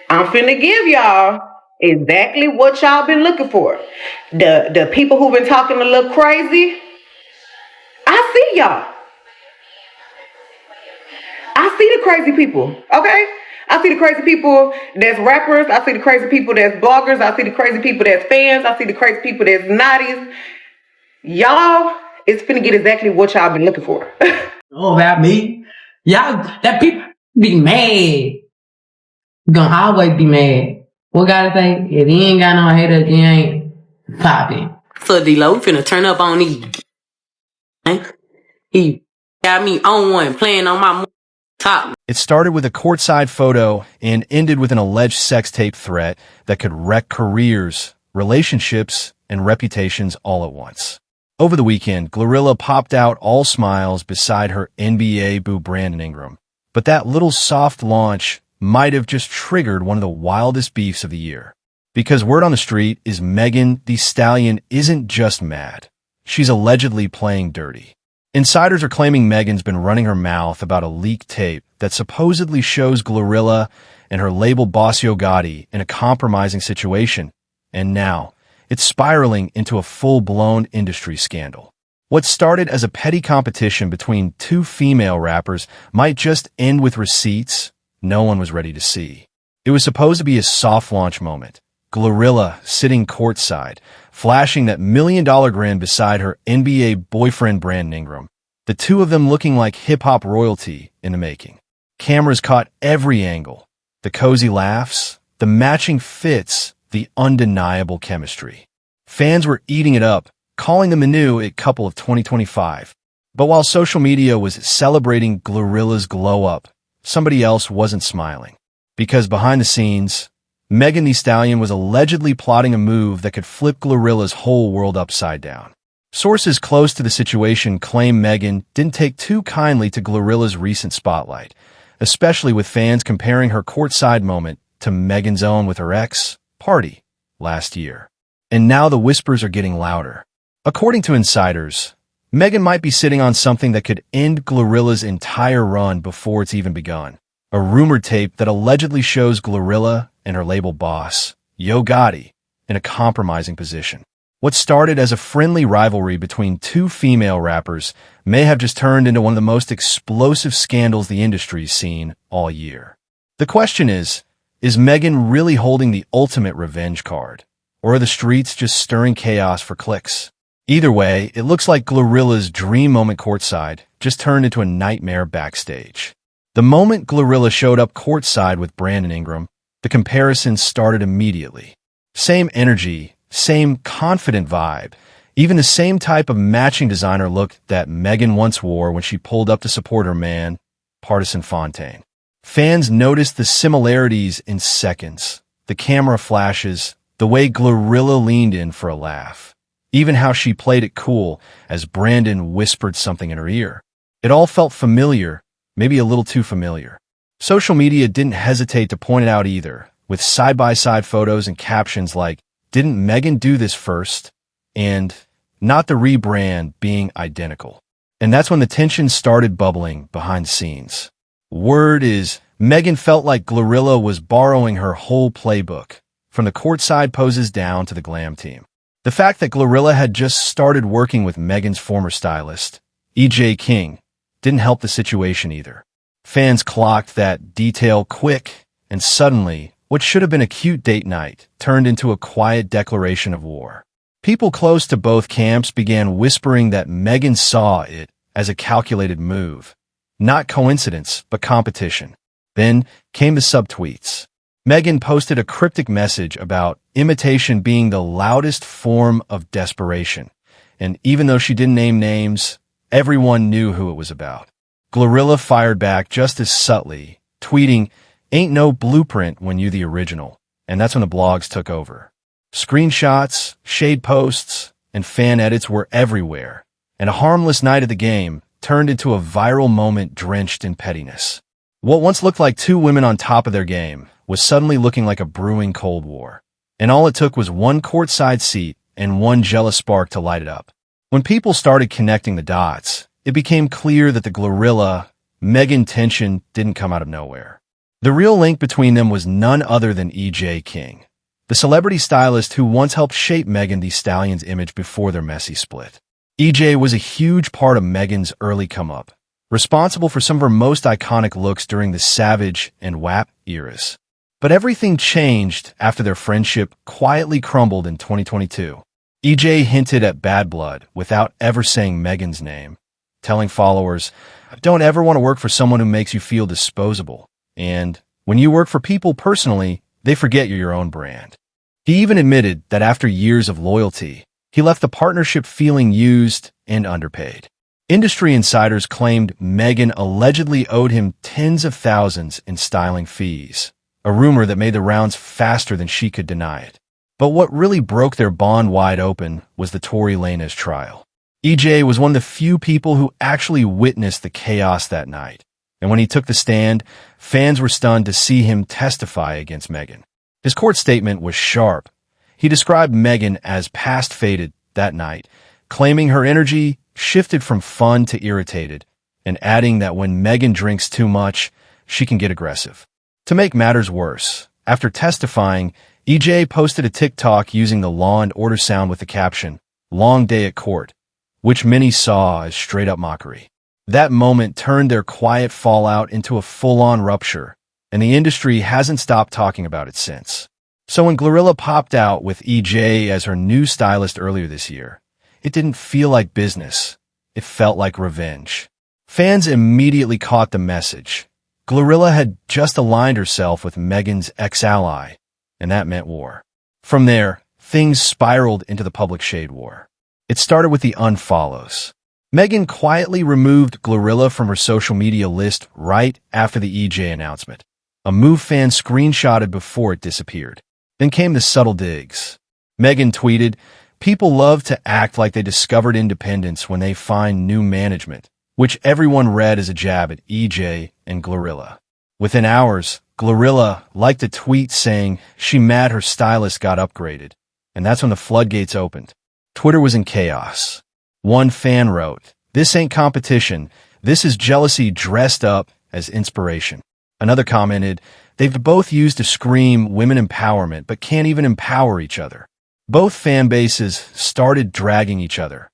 I'm finna give y'all exactly what y'all been looking for. The people who've been talking a little crazy, I see y'all. I see the crazy people, okay? I see the crazy people that's rappers. I see the crazy people that's bloggers. I see the crazy people that's fans. I see the crazy people that's naughties. Y'all is finna get exactly what y'all been looking for. Oh, about me? Y'all, that people be mad. Gonna always be mad. What gotta say? If he ain't got no haters, he ain't popping. So D-Lo, we finna turn up on these. He got me on one, playing on my top. It started with a courtside photo and ended with an alleged sex tape threat that could wreck careers, relationships, and reputations all at once. Over the weekend, Glorilla popped out all smiles beside her NBA boo Brandon Ingram. But that little soft launch might have just triggered one of the wildest beefs of the year. Because word on the street is Megan Thee Stallion isn't just mad. She's allegedly playing dirty. Insiders are claiming Megan's been running her mouth about a leaked tape that supposedly shows Glorilla and her label boss Yo Gotti in a compromising situation. And now, it's spiraling into a full-blown industry scandal. What started as a petty competition between two female rappers might just end with receipts no one was ready to see. It was supposed to be a soft launch moment. Glorilla sitting courtside, flashing that $1 million grin beside her NBA boyfriend Brandon Ingram. The two of them looking like hip-hop royalty in the making. Cameras caught every angle. The cozy laughs, the matching fits, the undeniable chemistry. Fans were eating it up, calling them a new couple of 2025. But while social media was celebrating Glorilla's glow-up, somebody else wasn't smiling. Because behind the scenes, Megan Thee Stallion was allegedly plotting a move that could flip Glorilla's whole world upside down. Sources close to the situation claim Megan didn't take too kindly to Glorilla's recent spotlight, especially with fans comparing her courtside moment to Megan's own with her ex, Party, last year. And now the whispers are getting louder. According to insiders, Megan might be sitting on something that could end Glorilla's entire run before it's even begun. A rumored tape that allegedly shows Glorilla and her label boss, Yo Gotti, in a compromising position. What started as a friendly rivalry between two female rappers may have just turned into one of the most explosive scandals the industry's seen all year. The question is Megan really holding the ultimate revenge card? Or are the streets just stirring chaos for clicks? Either way, it looks like Glorilla's dream moment courtside just turned into a nightmare backstage. The moment Glorilla showed up courtside with Brandon Ingram, the comparisons started immediately. Same energy, same confident vibe, even the same type of matching designer look that Megan once wore when she pulled up to support her man, Partisan Fontaine. Fans noticed the similarities in seconds. The camera flashes, the way Glorilla leaned in for a laugh. Even how she played it cool as Brandon whispered something in her ear. It all felt familiar, maybe a little too familiar. Social media didn't hesitate to point it out either, with side-by-side photos and captions like, "Didn't Megan do this first?" and "Not the rebrand" being identical. And that's when the tension started bubbling behind the scenes. Word is, Megan felt like Glorilla was borrowing her whole playbook, from the courtside poses down to the glam team. The fact that Glorilla had just started working with Megan's former stylist, E.J. King, didn't help the situation either. Fans clocked that detail quick, and suddenly, what should have been a cute date night turned into a quiet declaration of war. People close to both camps began whispering that Megan saw it as a calculated move. Not coincidence, but competition. Then came the subtweets. Megan posted a cryptic message about imitation being the loudest form of desperation. And even though she didn't name names, everyone knew who it was about. Glorilla fired back just as subtly, tweeting, "Ain't no blueprint when you the original." And that's when the blogs took over. Screenshots, shade posts, and fan edits were everywhere. And a harmless night at the game turned into a viral moment drenched in pettiness. What once looked like two women on top of their game was suddenly looking like a brewing Cold War. And all it took was one courtside seat and one jealous spark to light it up. When people started connecting the dots, it became clear that the Glorilla Megan tension didn't come out of nowhere. The real link between them was none other than E.J. King, the celebrity stylist who once helped shape Megan Thee Stallion's image before their messy split. E.J. was a huge part of Megan's early come-up, responsible for some of her most iconic looks during the Savage and WAP eras. But everything changed after their friendship quietly crumbled in 2022. E.J. hinted at bad blood without ever saying Megan's name, telling followers, "I don't ever want to work for someone who makes you feel disposable. And when you work for people personally, they forget you're your own brand." He even admitted that after years of loyalty, he left the partnership feeling used and underpaid. Industry insiders claimed Megan allegedly owed him tens of thousands in styling fees, a rumor that made the rounds faster than she could deny it. But what really broke their bond wide open was the Tory Lanez trial. EJ was one of the few people who actually witnessed the chaos that night. And when he took the stand, fans were stunned to see him testify against Megan. His court statement was sharp. He described Megan as past fated that night, claiming her energy shifted from fun to irritated, and adding that when Megan drinks too much, she can get aggressive. To make matters worse, after testifying, EJ posted a TikTok using the Law and Order sound with the caption, "Long day at court," which many saw as straight-up mockery. That moment turned their quiet fallout into a full-on rupture, and the industry hasn't stopped talking about it since. So when Glorilla popped out with EJ as her new stylist earlier this year, it didn't feel like business. It felt like revenge. Fans immediately caught the message. Glorilla had just aligned herself with Megan's ex-ally, and that meant war. From there, things spiraled into the public shade war. It started with the unfollows. Megan quietly removed Glorilla from her social media list right after the EJ announcement, a move fans screenshotted before it disappeared. Then came the subtle digs. Megan tweeted, "People love to act like they discovered independence when they find new management," which everyone read as a jab at EJ and Glorilla. Within hours, Glorilla liked a tweet saying she mad her stylist got upgraded, and that's when the floodgates opened. Twitter was in chaos. One fan wrote, "This ain't competition. This is jealousy dressed up as inspiration." Another commented, "They've both used to scream women empowerment, but can't even empower each other." Both fan bases started dragging each other.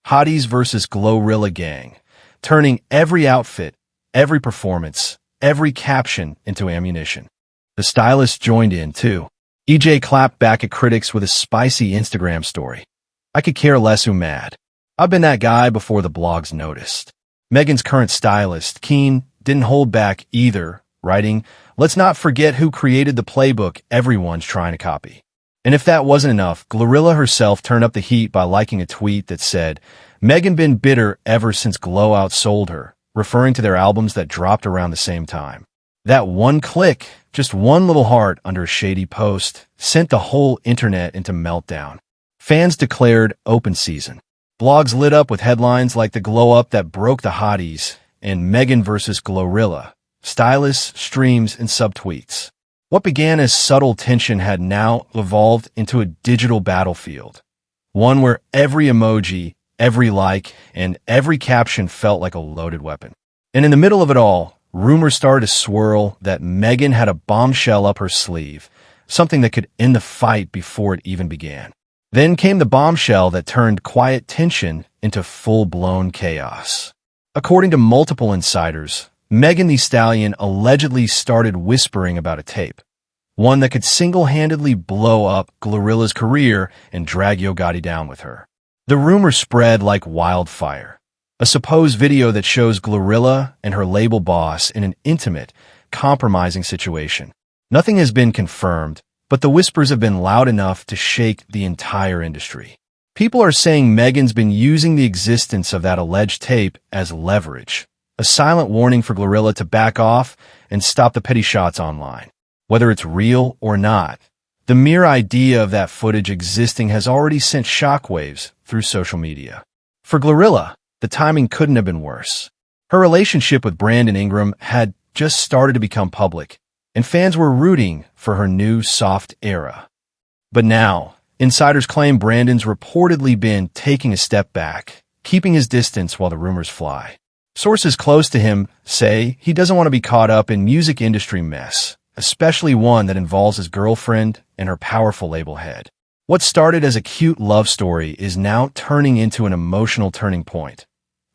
Hotties versus Glorilla gang, turning every outfit, every performance, every caption into ammunition. The stylist joined in, too. EJ clapped back at critics with a spicy Instagram story. "I could care less who mad. I've been that guy before the blogs noticed." Megan's current stylist, Keen, didn't hold back either, writing, "Let's not forget who created the playbook everyone's trying to copy." And if that wasn't enough, Glorilla herself turned up the heat by liking a tweet that said, "Megan been bitter ever since Glow outsold her," referring to their albums that dropped around the same time. That one click, just one little heart under a shady post, sent the whole internet into meltdown. Fans declared open season. Blogs lit up with headlines like the glow-up that broke the hotties and Megan versus Glorilla, stylists, streams, and subtweets. What began as subtle tension had now evolved into a digital battlefield, one where every emoji, every like, and every caption felt like a loaded weapon. And in the middle of it all, rumors started to swirl that Megan had a bombshell up her sleeve, something that could end the fight before it even began. Then came the bombshell that turned quiet tension into full-blown chaos. According to multiple insiders, Megan Thee Stallion allegedly started whispering about a tape, one that could single-handedly blow up Glorilla's career and drag Yo Gotti down with her. The rumor spread like wildfire. A supposed video that shows Glorilla and her label boss in an intimate, compromising situation. Nothing has been confirmed, but the whispers have been loud enough to shake the entire industry. People are saying Megan's been using the existence of that alleged tape as leverage, a silent warning for Glorilla to back off and stop the petty shots online. Whether it's real or not, the mere idea of that footage existing has already sent shockwaves through social media. For Glorilla, the timing couldn't have been worse. Her relationship with Brandon Ingram had just started to become public, and fans were rooting for her new soft era. But now, insiders claim Brandon's reportedly been taking a step back, keeping his distance while the rumors fly. Sources close to him say he doesn't want to be caught up in music industry mess, especially one that involves his girlfriend and her powerful label head. What started as a cute love story is now turning into an emotional turning point,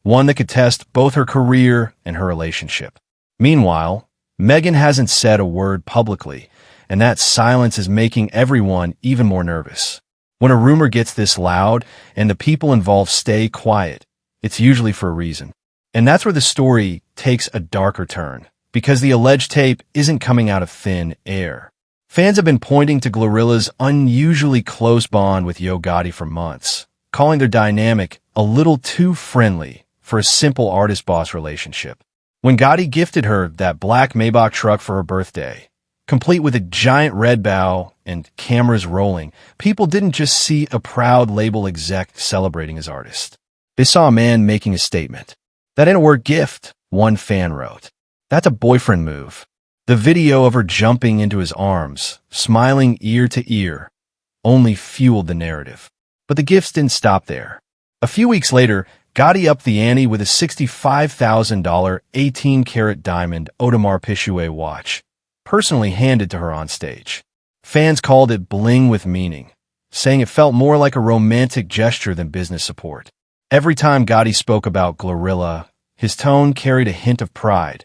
one that could test both her career and her relationship. Meanwhile, Megan hasn't said a word publicly, and that silence is making everyone even more nervous. When a rumor gets this loud and the people involved stay quiet, it's usually for a reason. And that's where the story takes a darker turn, because the alleged tape isn't coming out of thin air. Fans have been pointing to Glorilla's unusually close bond with Yo Gotti for months, calling their dynamic a little too friendly for a simple artist-boss relationship. When Gotti gifted her that black Maybach truck for her birthday, complete with a giant red bow and cameras rolling, people didn't just see a proud label exec celebrating his artist. They saw a man making a statement. "That ain't a word gift," one fan wrote. "That's a boyfriend move." The video of her jumping into his arms, smiling ear to ear, only fueled the narrative. But the gifts didn't stop there. A few weeks later, Gotti upped the ante with a $65,000 18-karat diamond Audemars Piguet watch, personally handed to her on stage. Fans called it bling with meaning, saying it felt more like a romantic gesture than business support. Every time Gotti spoke about Glorilla, his tone carried a hint of pride,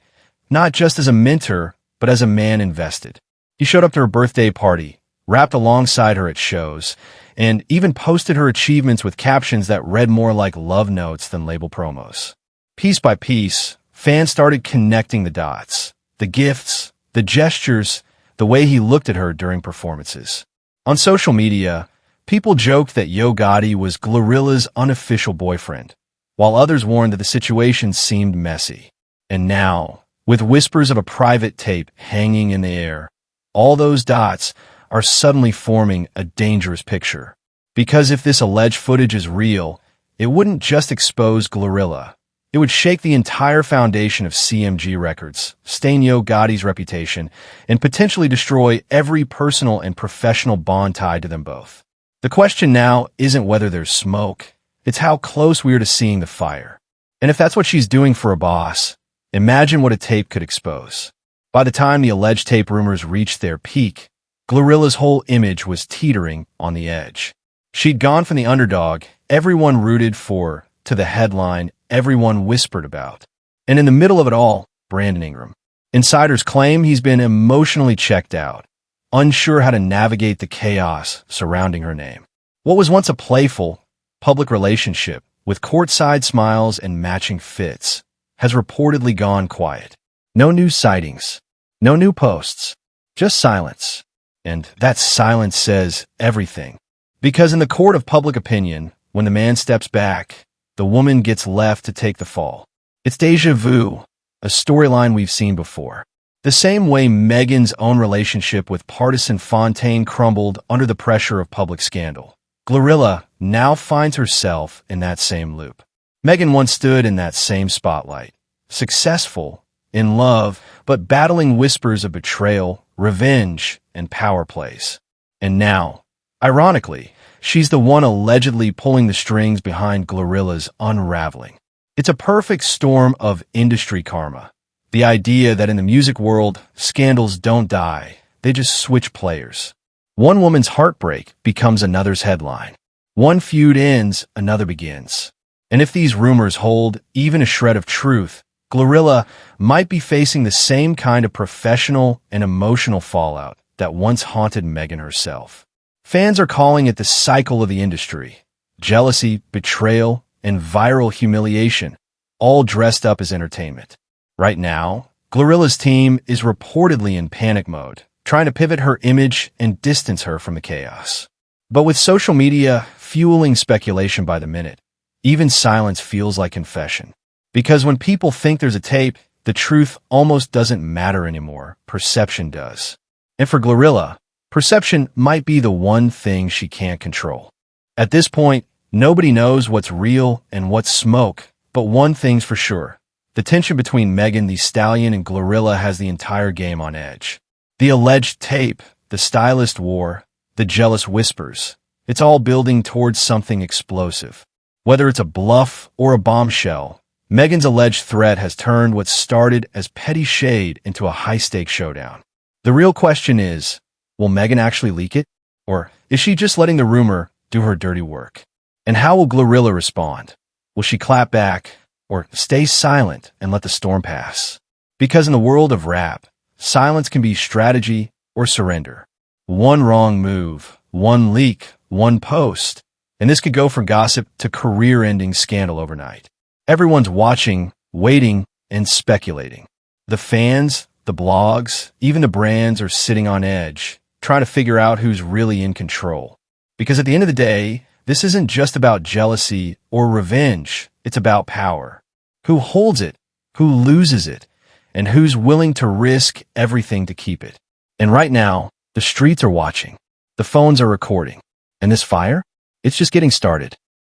not just as a mentor, but as a man invested. He showed up to her birthday party, rapped alongside her at shows, and even posted her achievements with captions that read more like love notes than label promos. Piece by piece, fans started connecting the dots. The gifts, the gestures, the way he looked at her during performances. On social media, people joked that Yo Gotti was Glorilla's unofficial boyfriend, while others warned that the situation seemed messy. And now, with whispers of a private tape hanging in the air, all those dots are suddenly forming a dangerous picture. Because if this alleged footage is real, it wouldn't just expose Glorilla. It would shake the entire foundation of CMG Records, stain Yo Gotti's reputation, and potentially destroy every personal and professional bond tied to them both. The question now isn't whether there's smoke, it's how close we are to seeing the fire. And if that's what she's doing for a boss, imagine what a tape could expose. By the time the alleged tape rumors reached their peak, Glorilla's whole image was teetering on the edge. She'd gone from the underdog everyone rooted for to the headline everyone whispered about. And in the middle of it all, Brandon Ingram. Insiders claim he's been emotionally checked out, unsure how to navigate the chaos surrounding her name. What was once a playful, public relationship with courtside smiles and matching fits has reportedly gone quiet. No new sightings, no new posts, just silence. And that silence says everything. Because in the court of public opinion, when the man steps back, the woman gets left to take the fall. It's déjà vu, a storyline we've seen before. The same way Megan's own relationship with partisan Fontaine crumbled under the pressure of public scandal. Glorilla now finds herself in that same loop. Megan once stood in that same spotlight, successful, in love, but battling whispers of betrayal, revenge, and power plays. And now, ironically, she's the one allegedly pulling the strings behind Glorilla's unraveling. It's a perfect storm of industry karma. The idea that in the music world, scandals don't die, they just switch players. One woman's heartbreak becomes another's headline. One feud ends, another begins. And if these rumors hold even a shred of truth, Glorilla might be facing the same kind of professional and emotional fallout that once haunted Megan herself. Fans are calling it the cycle of the industry. Jealousy, betrayal, and viral humiliation, all dressed up as entertainment. Right now, Glorilla's team is reportedly in panic mode, trying to pivot her image and distance her from the chaos. But with social media fueling speculation by the minute, even silence feels like confession. Because when people think there's a tape, the truth almost doesn't matter anymore. Perception does. And for Glorilla, perception might be the one thing she can't control. At this point, nobody knows what's real and what's smoke, but one thing's for sure. The tension between Megan Thee Stallion and Glorilla has the entire game on edge. The alleged tape, the stylist war, the jealous whispers, it's all building towards something explosive. Whether it's a bluff or a bombshell, Megan's alleged threat has turned what started as petty shade into a high-stakes showdown. The real question is, will Megan actually leak it? Or is she just letting the rumor do her dirty work? And how will Glorilla respond? Will she clap back or stay silent and let the storm pass? Because in the world of rap, silence can be strategy or surrender. One wrong move, one leak, one post, and this could go from gossip to career-ending scandal overnight. Everyone's watching, waiting, and speculating. The fans, the blogs, even the brands are sitting on edge, trying to figure out who's really in control. Because at the end of the day, this isn't just about jealousy or revenge. It's about power. Who holds it, who loses it, and who's willing to risk everything to keep it. And right now, the streets are watching. The phones are recording. And this fire? It's just getting started.